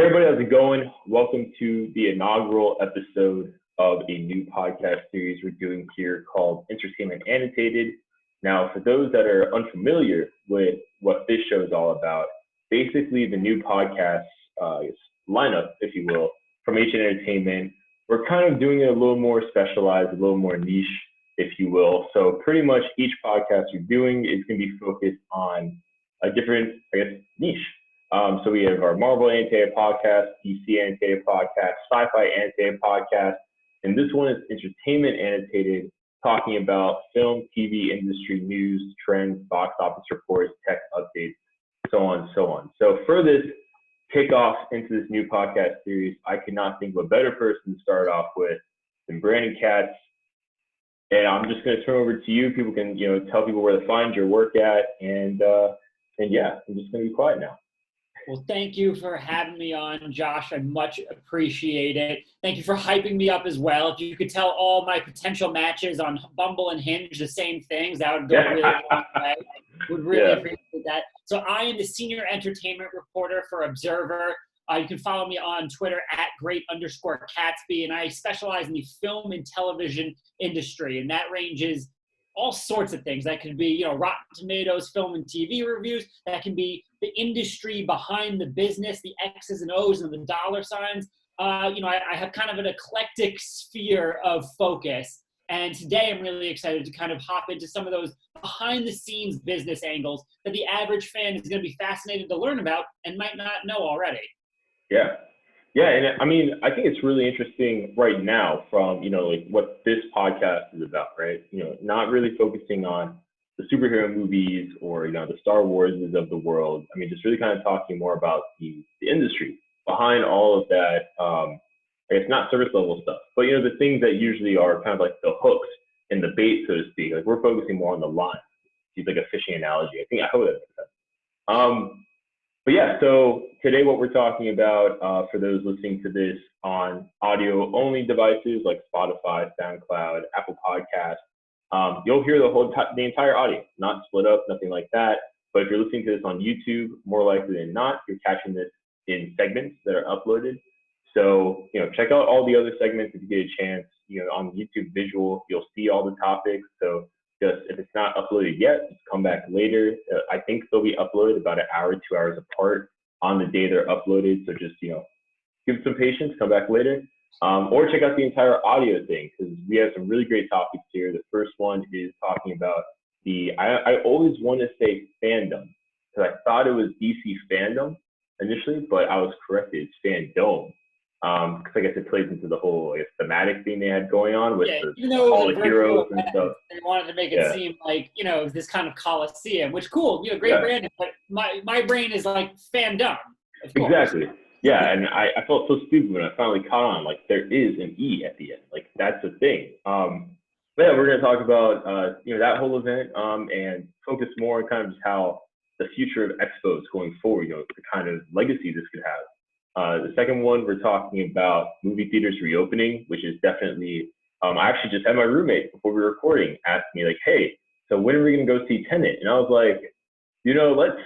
everybody, how's it going? Welcome to the inaugural episode of a new podcast series we're doing here called Entertainment Annotated. Now, for those that are unfamiliar with what this show is all about, basically the new podcast lineup, if you will, from H Entertainment, we're kind of doing it a little more specialized, a little more niche, if you will. So pretty much each podcast you're doing is going to be focused on a different, niche. So we have our Marvel Annotated podcast, DC Annotated podcast, Sci-Fi Annotated podcast, and this one is Entertainment Annotated, talking about film, TV industry news, trends, box office reports, tech updates, so on and so on. So for this kickoff into this new podcast series, I could not think of a better person to start off with than Brandon Katz. And I'm just going to turn over to you. People can, tell people where to find your work at, and yeah, I'm just going to be quiet now. Well, thank you for having me on, Josh. I much appreciate it. Thank you for hyping me up as well. If you could tell all my potential matches on Bumble and Hinge the same things, that would go really long way. Would really appreciate that. So I am the senior entertainment reporter for Observer. You can follow me on Twitter at @great_Catsby, and I specialize in the film and television industry, and that ranges all sorts of things. That could be, Rotten Tomatoes, film and TV reviews. That can be the industry behind the business, the X's and O's and the dollar signs. I have kind of an eclectic sphere of focus. And today I'm really excited to kind of hop into some of those behind the scenes business angles that the average fan is going to be fascinated to learn about and might not know already. Yeah. Yeah, and I mean, I think it's really interesting right now from, what this podcast is about, right? Not really focusing on the superhero movies or, the Star Warses of the world. I mean, just really kind of talking more about the industry behind all of that, not surface level stuff, but, the things that usually are kind of like the hooks and the bait, so to speak. Like, we're focusing more on the line. It's like a fishing analogy. I hope that makes sense. But yeah, so today what we're talking about, for those listening to this on audio-only devices like Spotify, SoundCloud, Apple Podcasts, you'll hear the entire audio, not split up, nothing like that. But if you're listening to this on YouTube, more likely than not, you're catching this in segments that are uploaded. So, check out all the other segments if you get a chance. On the YouTube visual, you'll see all the topics. So just if it's not uploaded yet, just come back later. I think they'll be uploaded about an hour, 2 hours apart on the day they're uploaded. So just, give some patience, come back later. Or check out the entire audio thing, because we have some really great topics here. The first one is talking about I always want to say FanDome, because I thought it was DC FanDome initially, but I was corrected. It's FanDome. Because I guess it plays into the whole thematic thing they had going on with all the heroes and stuff. They wanted to make it seem like, this kind of coliseum, which cool, great branding, but my brain is like FanDome. Exactly. Yeah, and I felt so stupid when I finally caught on, like there is an E at the end. Like that's the thing. But yeah, we're going to talk about, that whole event and focus more on kind of just how the future of Expos going forward, the kind of legacy this could have. The second one, we're talking about movie theaters reopening, which is definitely, I actually just had my roommate before we were recording ask me like, hey, so when are we going to go see Tenet? And I was like, let's,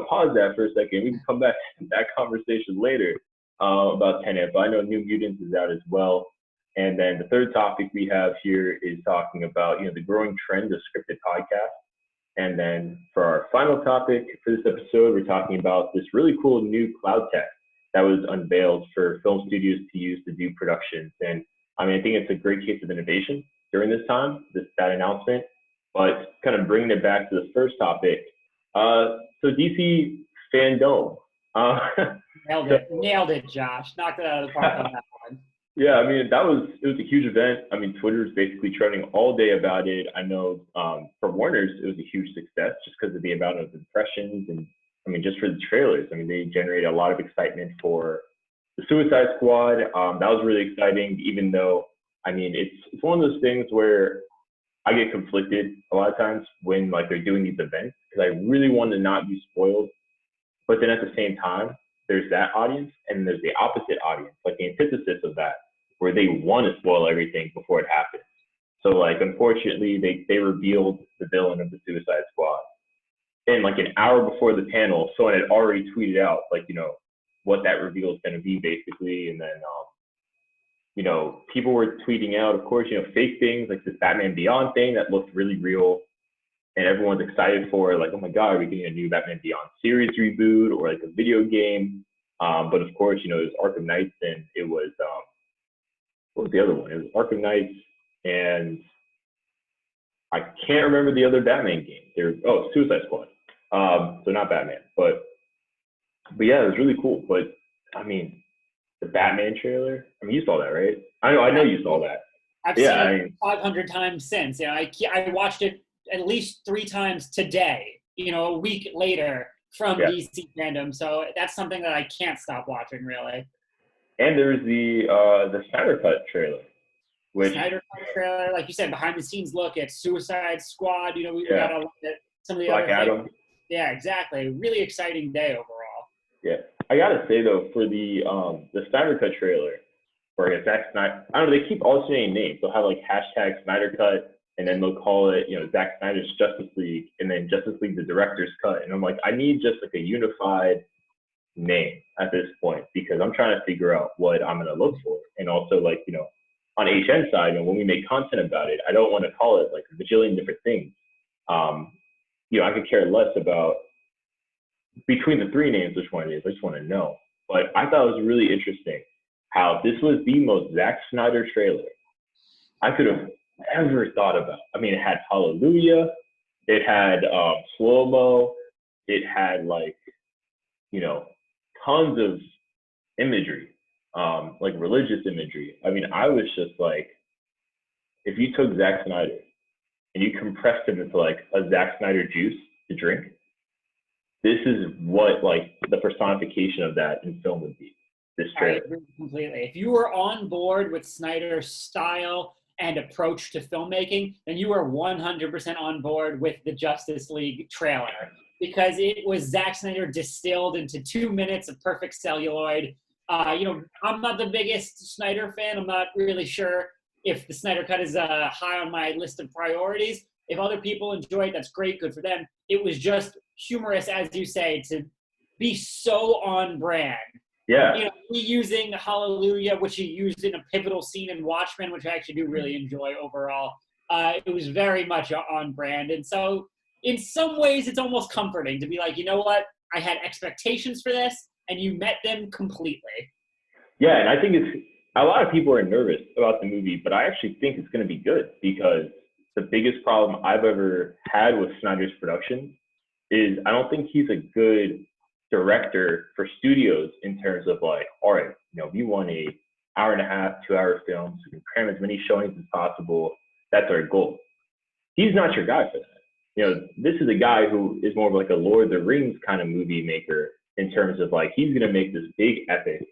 pause that for a second. We can come back to that conversation later about Tenet, but I know New Mutants is out as well. And then the third topic we have here is talking about, the growing trend of scripted podcasts. And then for our final topic for this episode, we're talking about this really cool new cloud tech that was unveiled for film studios to use to do productions. And I mean, I think it's a great case of innovation during this time, that announcement. But kind of bringing it back to the first topic, so DC FanDome. Nailed it, Josh. Knocked it out of the park on that one. Yeah, I mean, it was a huge event. I mean, Twitter's basically trending all day about it. I know for Warner's, it was a huge success just because of the amount of impressions and just for the trailers. I mean, they generated a lot of excitement for the Suicide Squad. That was really exciting, even though, it's one of those things where I get conflicted a lot of times when they're doing these events, because I really want to not be spoiled. But then at the same time, there's that audience and there's the opposite audience, like the antithesis of that, where they want to spoil everything before it happens. So unfortunately, they revealed the villain of the Suicide Squad. And an hour before the panel, someone had already tweeted out, what that reveal is going to be, basically. And then, you know, people were tweeting out, of course, you know, fake things like this Batman Beyond thing that looked really real. And everyone's excited for, like, oh my God, are we getting a new Batman Beyond series reboot or like a video game? But of course, you know, it was Arkham Knights, and it was, what was the other one? It was Arkham Knights, and I can't remember the other Batman game. Suicide Squad. So not Batman, but yeah, it was really cool. But I mean, the Batman trailer. I mean, you saw that, right? I know you saw that. I've seen it 500 times since. You know, I watched it at least 3 times today. You know, a week later from DC FanDome. So that's something that I can't stop watching, really. And there's the Snydercut trailer. Snydercut trailer, like you said, behind the scenes look at Suicide Squad. You know, we got to look at some of the Black other Adam. things. Yeah, exactly. Really exciting day overall. Yeah, I gotta say though, for the Snydercut trailer, for Zack Snyder, I don't know, they keep alternating names. They'll have like hashtag Snydercut, and then they'll call it, you know, Zack Snyder's Justice League, and then Justice League the Director's Cut. And I'm like, I need just like a unified name at this point, because I'm trying to figure out what I'm gonna look for. And also, like, you know, on HN side, and when we make content about it, I don't want to call it like a bajillion different things. You know, I could care less about between the 3 names which one it is. I just want to know. But I thought it was really interesting how this was the most Zack Snyder trailer I could have ever thought about. I mean, it had Hallelujah, it had slow-mo, it had, like, you know, tons of imagery, like religious imagery. I mean, I was just like, if you took Zack Snyder and you compressed him into like a Zack Snyder juice to drink, this is what like the personification of that in film would be. This trailer. I agree completely. If you were on board with Snyder's style and approach to filmmaking, then you are 100% on board with the Justice League trailer, because it was Zack Snyder distilled into 2 minutes of perfect celluloid. You know, I'm not the biggest Snyder fan. I'm not really sure if the Snyder Cut is high on my list of priorities. If other people enjoy it, that's great, good for them. It was just humorous, as you say, to be so on brand. Yeah. You know, he using Hallelujah, which he used in a pivotal scene in Watchmen, which I actually do really enjoy overall. It was very much on brand. And so in some ways, it's almost comforting to be like, you know what? I had expectations for this, and you met them completely. Yeah, and I think a lot of people are nervous about the movie, but I actually think it's going to be good, because the biggest problem I've ever had with Snyder's production is I don't think he's a good director for studios in terms of like, all right, you know, we want a 1.5-hour, 2-hour film, so we can cram as many showings as possible. That's our goal. He's not your guy for that. You know, this is a guy who is more of like a Lord of the Rings kind of movie maker, in terms of like, he's going to make this big epic,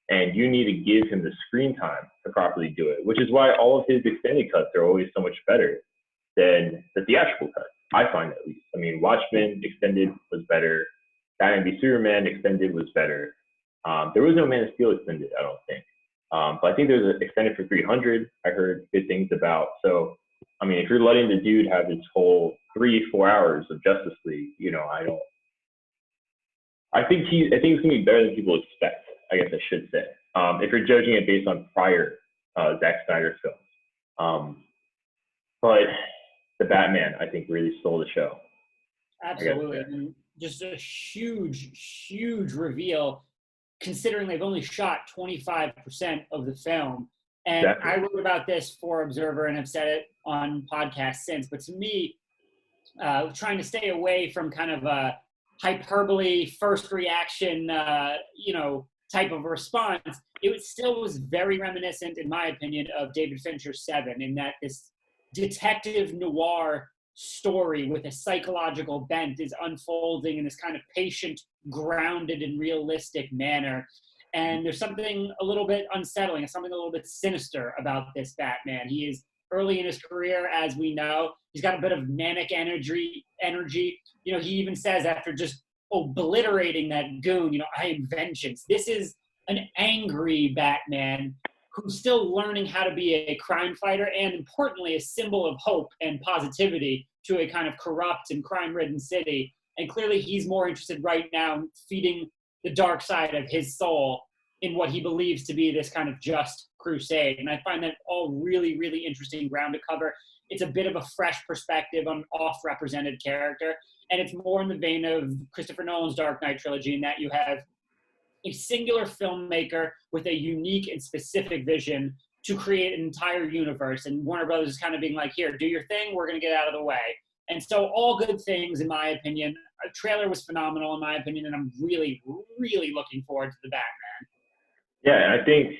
and you need to give him the screen time to properly do it, which is why all of his extended cuts are always so much better than the theatrical cut, I find, at least. I mean, Watchmen extended was better. Batman v Superman extended was better. There was no Man of Steel extended, I don't think. But I think there's an extended for 300 I heard good things about. So, I mean, if you're letting the dude have his whole 3-4 hours of Justice League, you know, I think it's going to be better than people expect, I guess I should say, if you're judging it based on prior Zack Snyder films. But the Batman, I think, really stole the show. Absolutely. And just a huge, huge reveal, considering they've only shot 25% of the film. And exactly. I wrote about this for Observer and have said it on podcasts since. But to me, trying to stay away from kind of a hyperbole, first reaction, type of response, it still was very reminiscent, in my opinion, of David Fincher's Seven, in that this detective noir story with a psychological bent is unfolding in this kind of patient, grounded, and realistic manner. And there's something a little bit unsettling, something a little bit sinister about this Batman. He is early in his career, as we know. He's got a bit of manic energy. You know, he even says, after just obliterating that goon, you know, I am vengeance. This is an angry Batman who's still learning how to be a crime fighter, and importantly, a symbol of hope and positivity to a kind of corrupt and crime-ridden city. And clearly he's more interested right now in feeding the dark side of his soul in what he believes to be this kind of just crusade. And I find that all really, really interesting ground to cover. It's a bit of a fresh perspective on an oft-represented character. And it's more in the vein of Christopher Nolan's Dark Knight trilogy in that you have a singular filmmaker with a unique and specific vision to create an entire universe. And Warner Brothers is kind of being like, here, do your thing. We're going to get out of the way. And so all good things, in my opinion. A trailer was phenomenal, in my opinion, and I'm really, really looking forward to the Batman. Yeah, and I think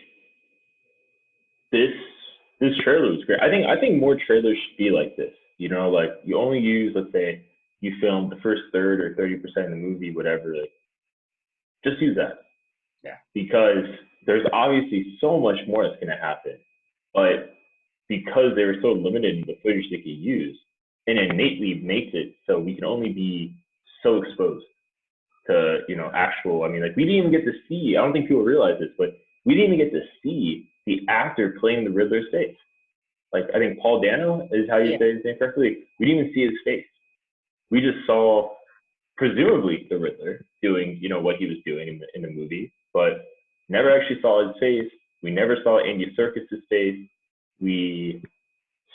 this trailer was great. I think more trailers should be like this. You know, like you only use, let's say, you filmed the first third or 30% of the movie, whatever. Like, just use that. Yeah. Because there's obviously so much more that's going to happen, but because they were so limited in the footage they could use, it innately makes it so we can only be so exposed to, you know, actual. I mean, like we didn't even get to see. I don't think people realize this, but we didn't even get to see the actor playing the Riddler's face. Like I think Paul Dano is how you say his name correctly. We didn't even see his face. We just saw presumably the Riddler doing, you know, what he was doing in the movie, but never actually saw his face. We never saw Andy Serkis's face. We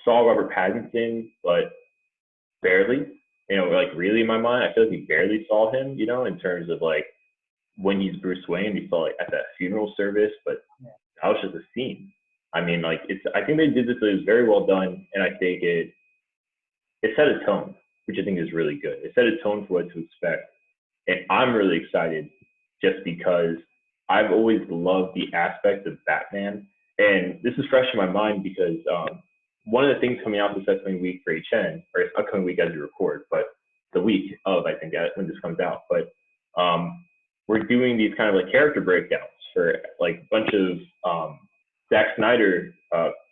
saw Robert Pattinson, but barely. You know, like really in my mind, I feel like we barely saw him, you know, in terms of like when he's Bruce Wayne, we saw like at that funeral service, but that was just a scene. I mean, like I think they did this, it was very well done, and I think it set a tone, which I think is really good. It set a tone for what to expect. And I'm really excited just because I've always loved the aspect of Batman. And this is fresh in my mind because one of the things coming out this upcoming week for HN, or it's upcoming week as we record, but the week of, I think, when this comes out, but we're doing these kind of like character breakdowns for like a bunch of Zack Snyder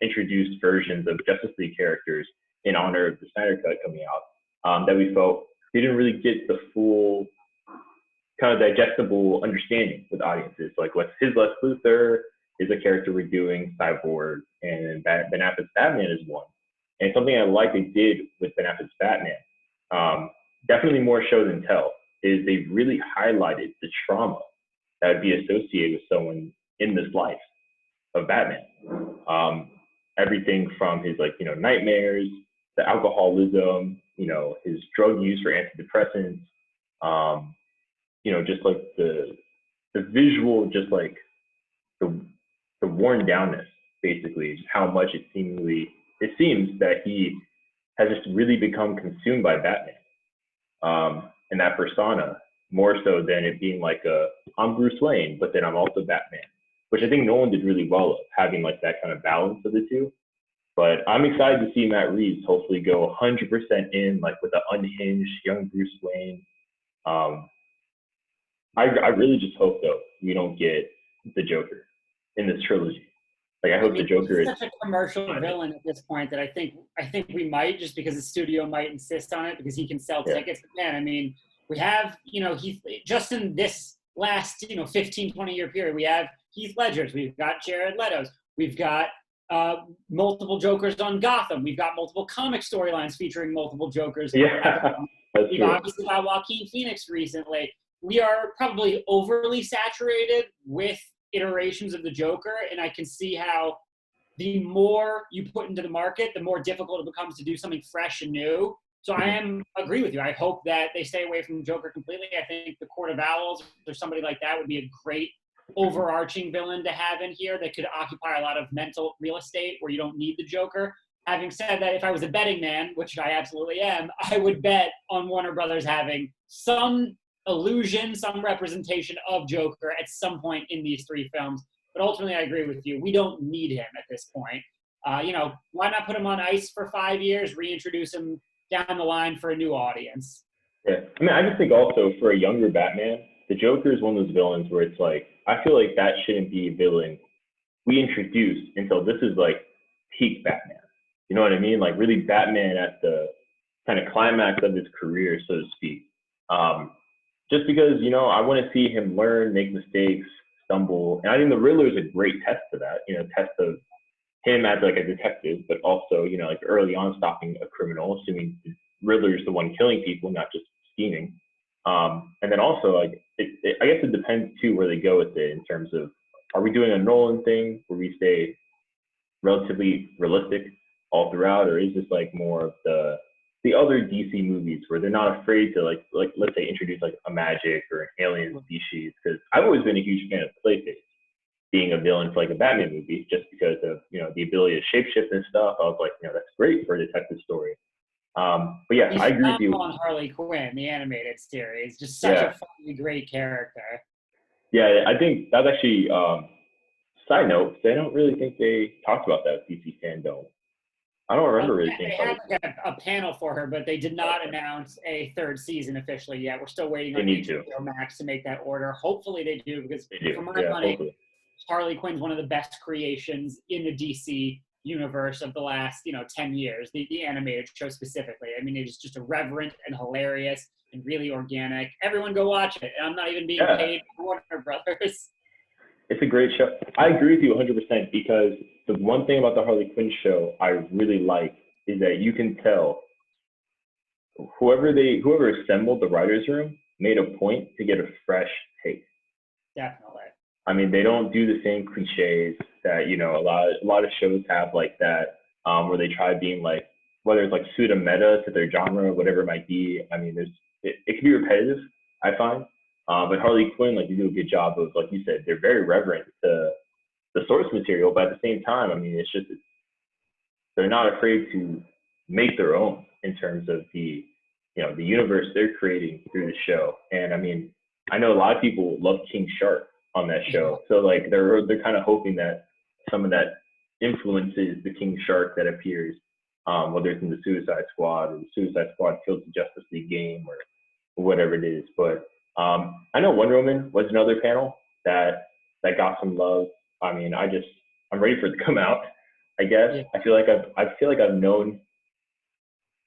introduced versions of Justice League characters in honor of the Snydercut coming out that we felt didn't really get the full kind of digestible understanding with audiences. Like what's his Lex Luthor is a character we're doing, Cyborg, and Ben Affleck's Batman is one. And something I like they did with Ben Affleck's Batman, definitely more show than tell, is they really highlighted the trauma that would be associated with someone in this life of Batman. Everything from his like, you know, nightmares, the alcoholism, you know, his drug use for antidepressants, you know, just like the visual, just like the worn downness, basically, just how much it seems that he has just really become consumed by Batman and that persona, more so than it being like I'm Bruce Wayne, but then I'm also Batman, which I think Nolan did really well of, having like that kind of balance of the two. But I'm excited to see Matt Reeves hopefully go 100% in, like with an unhinged young Bruce Wayne. I really just hope though we don't get the Joker in this trilogy. Like I hope the Joker is such a commercial villain at this point that I think we might, just because the studio might insist on it because he can sell tickets. But man, I mean, we have, you know, just in this last, you know, 15, 20 year period, we have Heath Ledger's, we've got Jared Leto's, we've got multiple Jokers on Gotham, we've got multiple comic storylines featuring multiple Jokers. Yeah, we've obviously got Joaquin Phoenix recently. We are probably overly saturated with iterations of the Joker, and I can see how the more you put into the market, the more difficult it becomes to do something fresh and new. So I agree with you. I hope that they stay away from the Joker completely. I think the Court of Owls or somebody like that would be a great overarching villain to have in here that could occupy a lot of mental real estate where you don't need the Joker. Having said that, if I was a betting man, which I absolutely am, I would bet on Warner Brothers having some illusion, some representation of Joker at some point in these three films. But ultimately, I agree with you. We don't need him at this point. You know, why not put him on ice for 5 years, reintroduce him down the line for a new audience? Yeah. I mean, I just think also for a younger Batman, the Joker is one of those villains where it's like, I feel like that shouldn't be a villain we introduce until this is like peak Batman. You know what I mean? Like really Batman at the kind of climax of his career, so to speak. Just because, you know, I want to see him learn, make mistakes, stumble. And I think the Riddler is a great test of that, you know, test of him as like a detective, but also, you know, like early on stopping a criminal, assuming the Riddler is the one killing people, not just scheming. And then also like I guess it depends too where they go with it in terms of, are we doing a Nolan thing where we stay relatively realistic all throughout, or is this like more of the other DC movies where they're not afraid to like let's say introduce like a magic or an alien species? Because I've always been a huge fan of Clayface being a villain for like a Batman movie, just because of the ability to shapeshift and stuff. I was like, that's great for a detective story. But yeah, I agree with you. On Harley Quinn, the animated series, just such a funny, great character. Yeah, I think that's actually side note. They don't really think they talked about that with DC FanDome. I don't remember really seeing. They had like a panel for her, but they did not announce a third season officially yet. We're still waiting on HBO Max to make that order. Hopefully they do, because for my money, hopefully. Harley Quinn's one of the best creations in the DC universe of the last 10 years, the animated show specifically. I mean, it is just irreverent and hilarious and really organic. Everyone go watch it. And I'm not even being paid for Warner Brothers. It's a great show. I agree with you 100%, because the one thing about the Harley Quinn show I really like is that you can tell whoever assembled the writers' room made a point to get a fresh take. Definitely. I mean, they don't do the same cliches that a lot of shows have like that, where they try being like, whether it's like pseudo meta to their genre, whatever it might be. I mean, it can be repetitive, I find. But Harley Quinn, like, you do a good job of, like you said, they're very reverent to the source material, but at the same time, I mean, they're not afraid to make their own in terms of the universe they're creating through the show. And I mean, I know a lot of people love King Shark on that show, so like they're kind of hoping that some of that influences the King Shark that appears, whether it's in the Suicide Squad or the Suicide Squad Kills the Justice League game or whatever it is. But I know Wonder Woman was another panel that got some love. I mean, I'm ready for it to come out, I guess. Yeah. I feel like I've known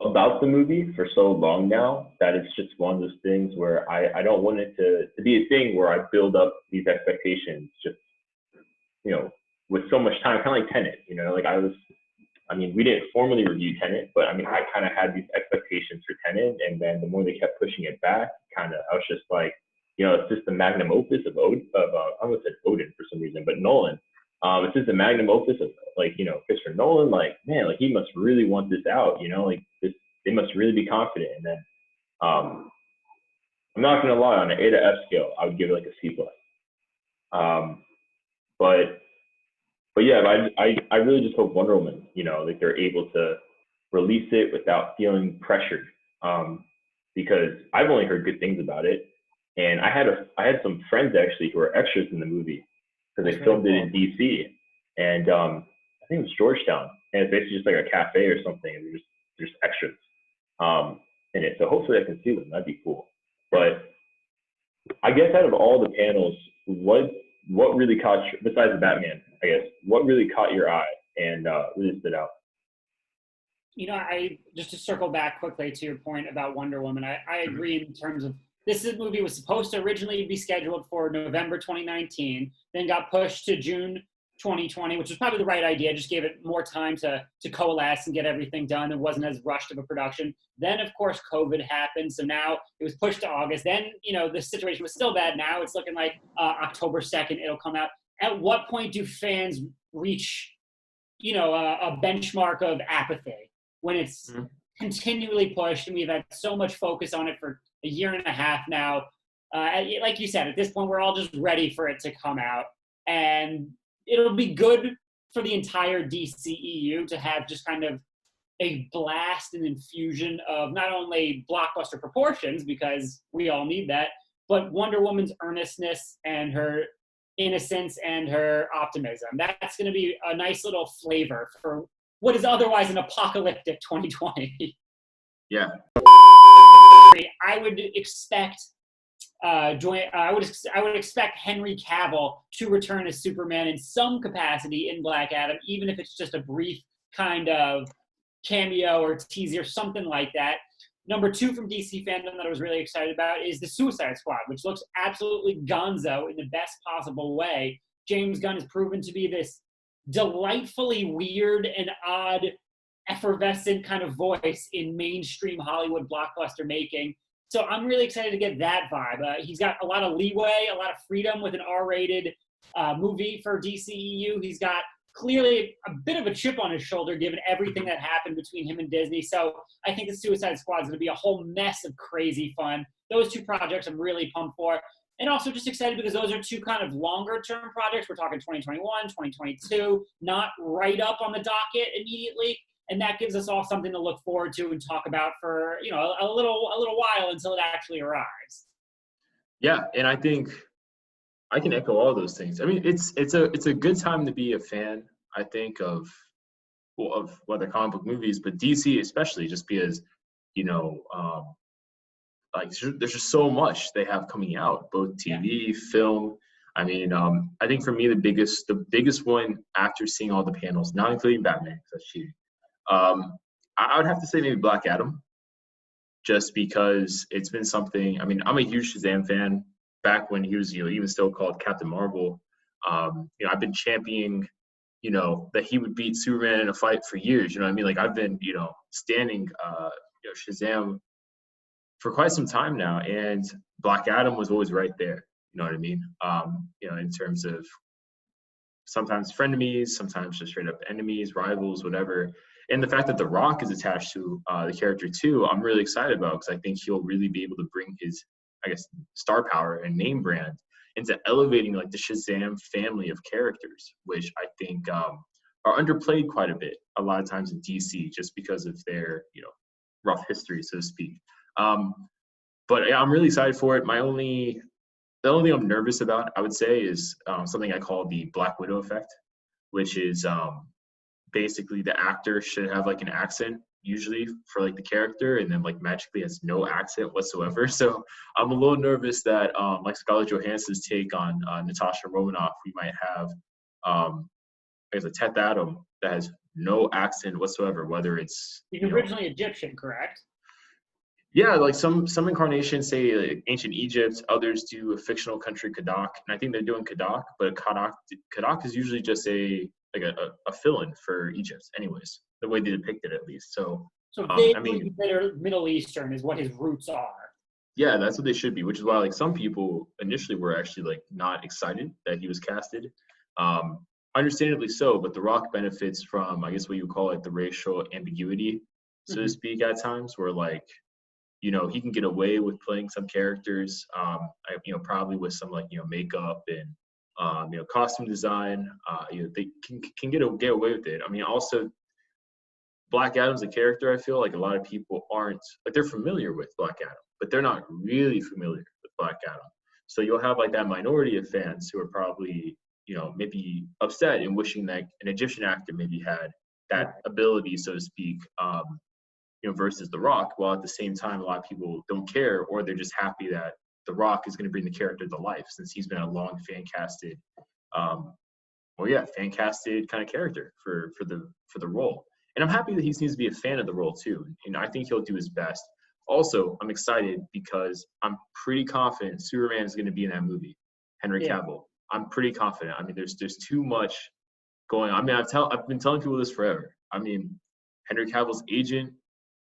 about the movie for so long now that it's just one of those things where I don't want it to be a thing where I build up these expectations just, with so much time, kind of like Tenet, we didn't formally review Tenet, but I mean, I kind of had these expectations for Tenet, and then the more they kept pushing it back, I was just like, it's just the magnum opus of I almost said Odin for some reason, but Nolan. It's just the magnum opus of Christopher Nolan. Like, man, like he must really want this out, they must really be confident. And then, I'm not gonna lie, on an A to F scale, I would give it like a C+. But yeah, I really just hope Wonder Woman, like they're able to release it without feeling pressured, because I've only heard good things about it, and I had some friends actually who are extras in the movie because they filmed it in DC, and I think it was Georgetown, and it's basically just like a cafe or something, and there's extras in it. So hopefully I can see them. That'd be cool. But I guess out of all the panels, what really caught you, besides the Batman, I guess, what really caught your eye and really stood out? I just to circle back quickly to your point about Wonder Woman, I agree in terms of this movie was supposed to originally be scheduled for November 2019, then got pushed to June 2020, which was probably the right idea. Just gave it more time to coalesce and get everything done. It wasn't as rushed of a production. Then, of course, COVID happened. So now it was pushed to August. Then, the situation was still bad. Now it's looking like October 2nd, it'll come out. At what point do fans reach, a benchmark of apathy when it's continually pushed? And we've had so much focus on it for a year and a half now. Like you said, at this point, we're all just ready for it to come out. And it'll be good for the entire DCEU to have just kind of a blast and infusion of not only blockbuster proportions, because we all need that, but Wonder Woman's earnestness and her innocence and her optimism. That's going to be a nice little flavor for what is otherwise an apocalyptic 2020. Yeah. I would expect I would expect Henry Cavill to return as Superman in some capacity in Black Adam, even if it's just a brief kind of cameo or teaser, something like that. Number 2 from DC FanDome that I was really excited about is the Suicide Squad, which looks absolutely gonzo in the best possible way. James Gunn has proven to be this delightfully weird and odd, effervescent kind of voice in mainstream Hollywood blockbuster making. So I'm really excited to get that vibe. He's got a lot of leeway, a lot of freedom with an R-rated movie for DCEU. He's got clearly a bit of a chip on his shoulder given everything that happened between him and Disney. So I think the Suicide Squad is going to be a whole mess of crazy fun. Those two projects I'm really pumped for. And also just excited because those are two kind of longer term projects. We're talking 2021, 2022, not right up on the docket immediately. And that gives us all something to look forward to and talk about for, a little while until it actually arrives. Yeah, and I think I can echo all those things. I mean, it's a good time to be a fan, I think, of whether comic book movies, but DC especially, just because, like there's just so much they have coming out, both TV, film. I mean, I think for me the biggest one after seeing all the panels, not including Batman, because that's cheating. I would have to say maybe Black Adam, just because it's been something. I mean, I'm a huge Shazam fan. Back when he was, even still called Captain Marvel, I've been championing, that he would beat Superman in a fight for years. You know what I mean? Like I've been, standing, Shazam for quite some time now, and Black Adam was always right there. You know what I mean? In terms of sometimes frenemies, sometimes just straight up enemies, rivals, whatever. And the fact that The Rock is attached to the character too, I'm really excited about, because I think he'll really be able to bring his, I guess, star power and name brand into elevating like the Shazam family of characters, which I think are underplayed quite a bit a lot of times in DC, just because of their, rough history, so to speak. But yeah, I'm really excited for it. The only thing I'm nervous about, I would say, is something I call the Black Widow effect, which is basically the actor should have like an accent usually for like the character, and then like magically has no accent whatsoever. So I'm a little nervous that like Scarlett Johansson's take on Natasha Romanoff, we might have a Teth Adam that has no accent whatsoever, whether it's originally Egyptian, correct? Yeah, like some incarnations say like ancient Egypt, others do a fictional country, Kadak, and I think they're doing Kadak, but Kadak is usually just a fill-in for Egypt, anyways, the way they depict it at least. So vaguely Middle Eastern is what his roots are. Yeah, that's what they should be, which is why like some people initially were actually like not excited that he was casted. Understandably so, but The Rock benefits from, I guess what you would call it, the racial ambiguity, so to speak, at times, where like, he can get away with playing some characters, probably with some like, makeup and, costume design, they can get away with it. I mean, also Black Adam's a character, I feel like a lot of people aren't, like they're familiar with Black Adam, but they're not really familiar with Black Adam. So you'll have like that minority of fans who are probably, maybe upset and wishing that an Egyptian actor maybe had that ability, so to speak, versus The Rock, while at the same time, a lot of people don't care, or they're just happy that The Rock is going to bring the character to life, since he's been a long fan-casted kind of character for the role. And I'm happy that he seems to be a fan of the role too. And I think he'll do his best. Also, I'm excited because I'm pretty confident Superman is going to be in that movie, Henry Cavill. I'm pretty confident. I mean, there's too much going on. I mean, I've been telling people this forever. I mean, Henry Cavill's agent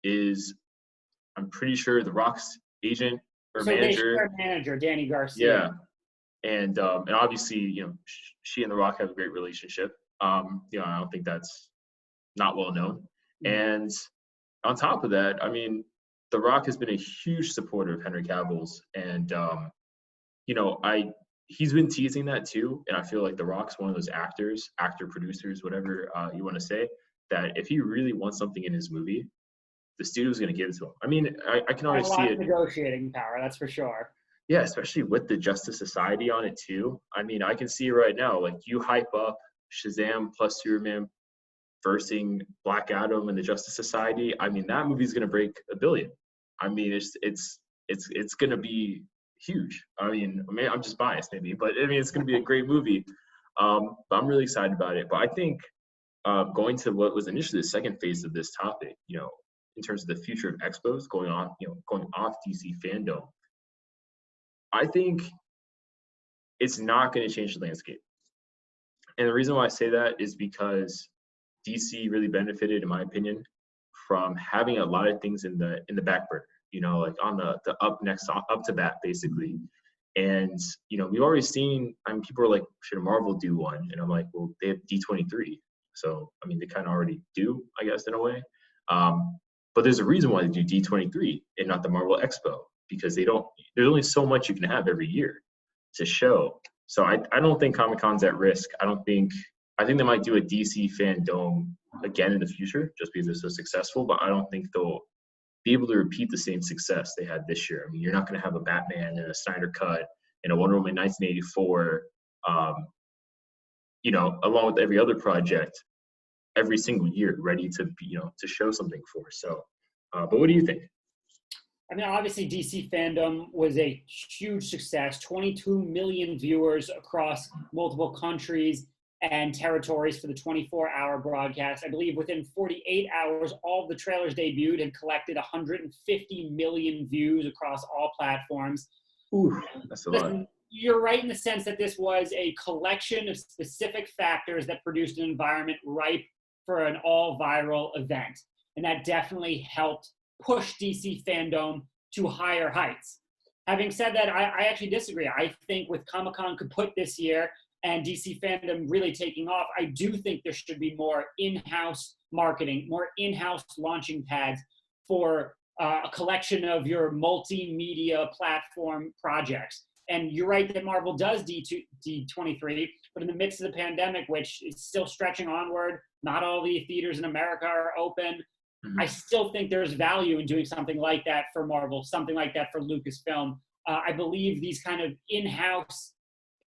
is, I'm pretty sure, The Rock's agent or manager. Manager, Danny Garcia. Yeah, and obviously, she and The Rock have a great relationship. I don't think that's not well known. And on top of that, I mean, The Rock has been a huge supporter of Henry Cavill's, and he's been teasing that too. And I feel like The Rock's one of those producers, whatever you want to say, that if he really wants something in his movie, the studio's going to give it to him. I mean, I can already see it. Negotiating power, that's for sure. Yeah, especially with the Justice Society on it too. I mean, I can see it right now. Like, you hype up Shazam plus Superman versus Black Adam and the Justice Society. I mean, that movie's going to break $1 billion. I mean, it's going to be huge. I mean, I'm just biased maybe, but I mean, it's going to be a great movie. But I'm really excited about it. But I think going to what was initially the second phase of this topic, in terms of the future of Expos going off DC FanDome, I think it's not going to change the landscape. And the reason why I say that is because DC really benefited, in my opinion, from having a lot of things in the back burner. like on the up to bat basically. And, we've already seen, people are like, should Marvel do one? And I'm like, well, they have D23. So, they kind of already do, I guess, in a way. But there's a reason why they do D23 and not the Marvel Expo, because there's only so much you can have every year to show. So I don't think Comic-Con's at risk. I think they might do a DC FanDome again in the future just because they're so successful, but I don't think they'll be able to repeat the same success they had this year. You're not going to have a Batman and a Snydercut and a Wonder Woman 1984, along with every other project every single year ready to, to show something for. So, but what do you think? Obviously DC FanDome was a huge success, 22 million viewers across multiple countries and territories for the 24-hour broadcast. I believe within 48 hours, all of the trailers debuted and collected 150 million views across all platforms. Ooh, that's a lot. You're right in the sense that this was a collection of specific factors that produced an environment ripe for an all-viral event. And that definitely helped push DC FanDome to higher heights. Having said that, I actually disagree. I think with Comic-Con kaput this year and DC FanDome really taking off, I do think there should be more in-house marketing, more in-house launching pads for a collection of your multimedia platform projects. And you're right that Marvel does D23, but in the midst of the pandemic, which is still stretching onward, not all the theaters in America are open. I still think there's value in doing something like that for Marvel, something like that for Lucasfilm. I believe these kind of in-house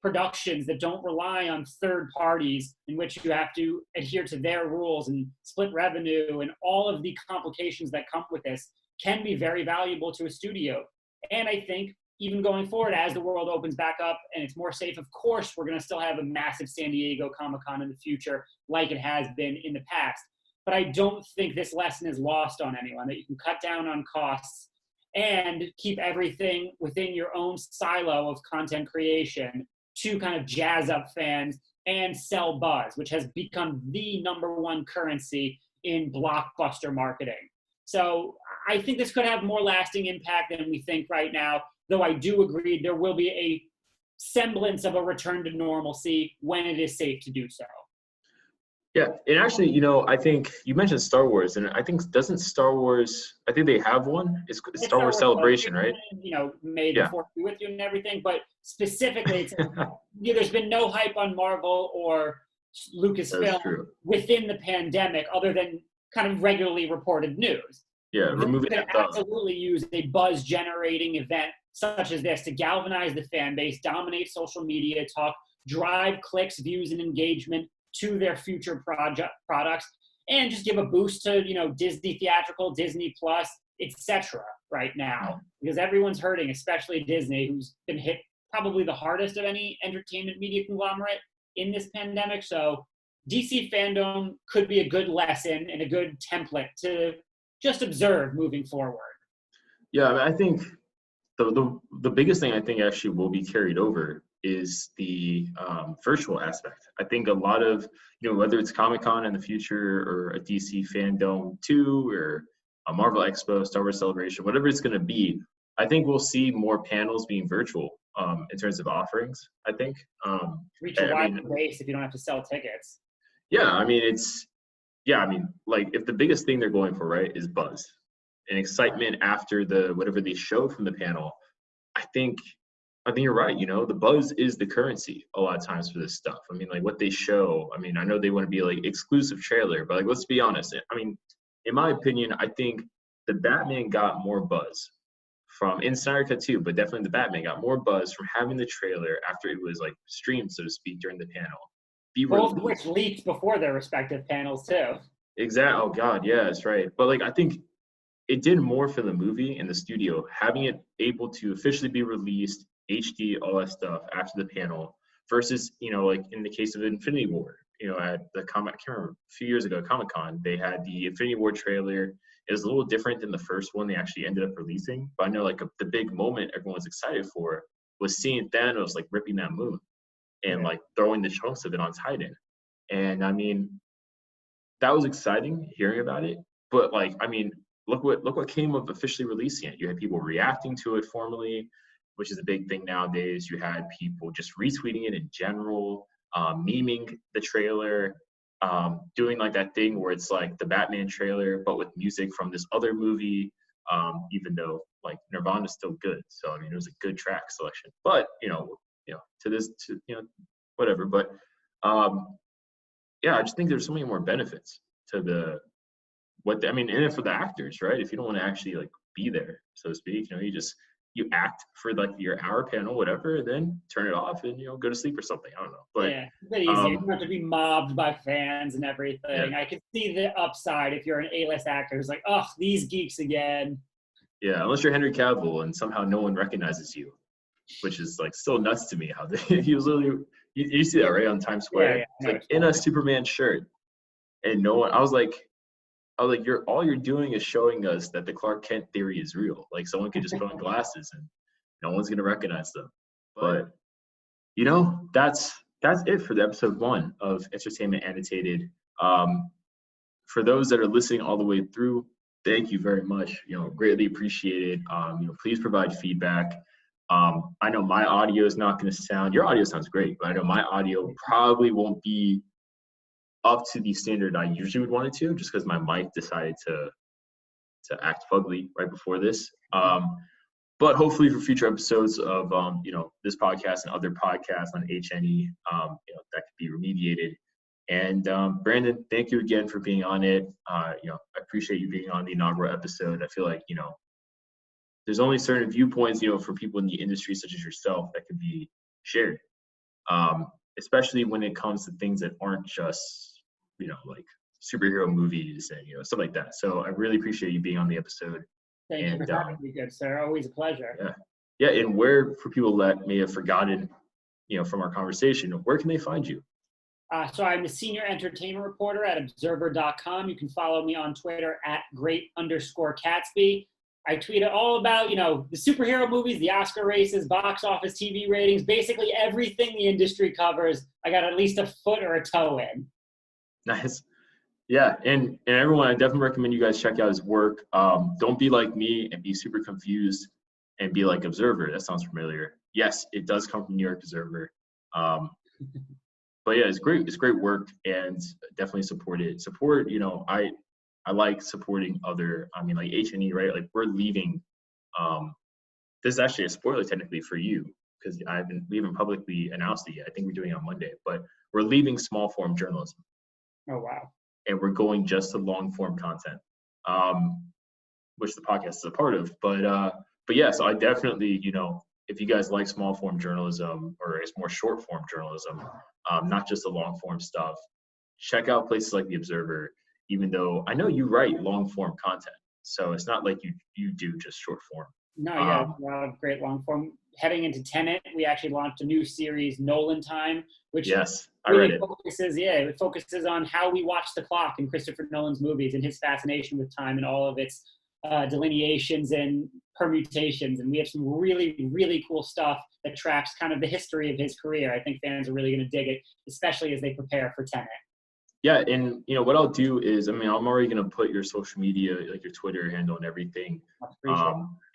productions that don't rely on third parties in which you have to adhere to their rules and split revenue and all of the complications that come with this can be very valuable to a studio. And I think even going forward, as the world opens back up and it's more safe, of course, we're going to still have a massive San Diego Comic-Con in the future like it has been in the past. But I don't think this lesson is lost on anyone, that you can cut down on costs and keep everything within your own silo of content creation to kind of jazz up fans and sell buzz, which has become the #1 currency in blockbuster marketing. So I think this could have more lasting impact than we think right now, though I do agree there will be a semblance of a return to normalcy when it is safe to do so. Yeah, and actually, I think you mentioned Star Wars, and I think doesn't Star Wars? I think they have one. It's Star Wars Celebration, right? May the Fourth be with you and everything, but specifically, it's, there's been no hype on Marvel or Lucasfilm within the pandemic, other than kind of regularly reported news. Yeah, removing that. Absolutely use a buzz-generating event such as this to galvanize the fan base, dominate social media talk, drive clicks, views, and engagement to their future products, and just give a boost to Disney theatrical, Disney Plus, etc. right now, because everyone's hurting, especially Disney, who's been hit probably the hardest of any entertainment media conglomerate in this pandemic. So DC FanDome could be a good lesson and a good template to just observe moving forward. Yeah, I think the biggest thing I think actually will be carried over is the virtual aspect. I think a lot of, whether it's Comic-Con in the future or a DC FanDome 2 or a Marvel Expo, Star Wars Celebration, whatever it's going to be, I think we'll see more panels being virtual in terms of offerings, I think. Reach a wider base if you don't have to sell tickets. Yeah, like if the biggest thing they're going for, right, is buzz and excitement after whatever they show from the panel, I think you're right. The buzz is the currency a lot of times for this stuff. Like what they show, I know they want to be like exclusive trailer, but like, let's be honest. In my opinion, I think the Batman got more buzz from in Snydercut too, but definitely the Batman got more buzz from having the trailer after it was like streamed, so to speak, during the panel. Both of which leaked before their respective panels too. Exactly. Oh God, yeah, that's right. But like, I think it did more for the movie and the studio, having it able to officially be released, HD, all that stuff after the panel, versus, like in the case of Infinity War, at the I can't remember, a few years ago, Comic-Con, they had the Infinity War trailer. It was a little different than the first one they actually ended up releasing. But I know like the big moment everyone was excited for was seeing Thanos like ripping that moon and like throwing the chunks of it on Titan. And that was exciting hearing about it. But like, look what came of officially releasing it. You had people reacting to it formally, which is a big thing nowadays. You had people just retweeting it in general, memeing the trailer, doing like that thing where it's like the Batman trailer, but with music from this other movie, even though like Nirvana's still good. So, I mean, it was a good track selection, but whatever. But yeah, I just think there's so many more benefits to and for the actors, right? If you don't want to actually like be there, so to speak, you act for like your hour panel, whatever, and then turn it off and go to sleep or something. I don't know. But yeah, it's a bit easier. You don't have to be mobbed by fans and everything. Yeah. I can see the upside if you're an A-list actor. It's like, oh, these geeks again. Yeah, unless you're Henry Cavill and somehow no one recognizes you, which is like still nuts to me. How he was literally, you see that right on Times Square, Yeah, it's like in a Superman shirt, and no one. I was like, all you're doing is showing us that the Clark Kent theory is real. Like someone could just put on glasses and no one's gonna recognize them. But that's it for the episode 1 of Entertainment Annotated. For those that are listening all the way through, thank you very much. Greatly appreciated. Please provide feedback. I know my audio is not going to sound. Your audio sounds great, but I know my audio probably won't be up to the standard I usually would want it to, just because my mic decided to act fugly right before this. But hopefully for future episodes of this podcast and other podcasts on HNE, that could be remediated. And Brandon, thank you again for being on it. I appreciate you being on the inaugural episode. I feel like there's only certain viewpoints for people in the industry such as yourself that could be shared, especially when it comes to things that aren't just like superhero movies and stuff like that. So I really appreciate you being on the episode. Thank you for having me, good sir. Always a pleasure. Yeah. And where, for people that may have forgotten from our conversation, where can they find you? So I'm the senior entertainment reporter at observer.com. You can follow me on Twitter at great_Catsby. I tweet all about, the superhero movies, the Oscar races, box office, TV ratings, basically everything the industry covers. I got at least a foot or a toe in. Nice. Yeah, and everyone, I definitely recommend you guys check out his work. Don't be like me and be super confused and be like Observer. That sounds familiar. Yes, it does come from New York Observer. But yeah, it's great. It's great work, and definitely support it. Support, I like supporting other. I mean, like H&E, right? Like we're leaving. This is actually a spoiler technically for you because we haven't publicly announced it yet. I think we're doing it on Monday, but we're leaving small form journalism. Oh wow! And we're going just to long form content, which the podcast is a part of. But yeah, so I definitely, if you guys like small form journalism or it's more short form journalism, not just the long form stuff, check out places like The Observer, even though I know you write long form content. So it's not like you do just short form. No, yeah, a lot of great long form. Heading into Tenet, we actually launched a new series, Nolan Time, which yes, I really read it. It focuses on how we watch the clock in Christopher Nolan's movies and his fascination with time and all of its delineations and permutations. And we have some really, really cool stuff that tracks kind of the history of his career. I think fans are really going to dig it, especially as they prepare for Tenet. Yeah, and what I'll do is, I'm already gonna put your social media, like your Twitter handle and everything,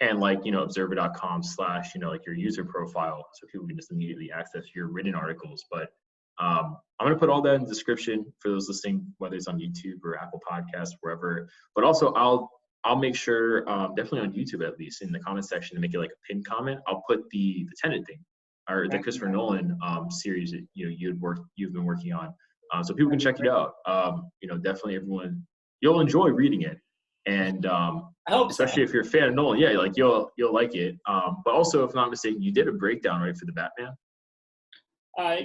and like observer.com / like your user profile, so people can just immediately access your written articles. But I'm gonna put all that in the description for those listening, whether it's on YouTube or Apple Podcasts, wherever. But also, I'll make sure, definitely on YouTube at least, in the comment section to make it like a pinned comment. I'll put the Tenet thing or the Christopher Nolan series that you've been working on. So people can check it out. Definitely everyone, you'll enjoy reading it. And I hope especially if you're a fan of Nolan, yeah, like you'll like it. But also, if I'm not mistaken, you did a breakdown, right, for the Batman?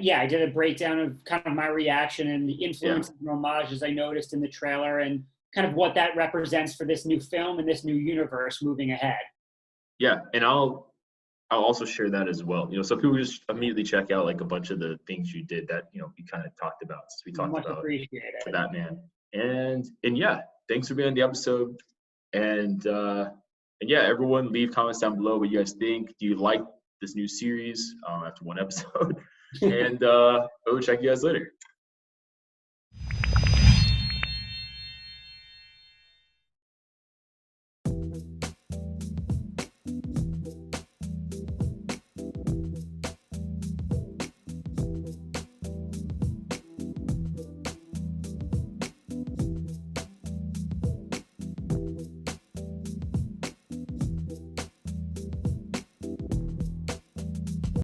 Yeah, I did a breakdown of kind of my reaction and the influences and homages I noticed in the trailer and kind of what that represents for this new film and this new universe moving ahead. Yeah, and I'll also share that as well. So people just immediately check out like a bunch of the things you did that we kind of talked about. So we talked about the Batman, and yeah, thanks for being on the episode. And yeah, everyone leave comments down below what you guys think. Do you like this new series after one episode? And we'll check you guys later.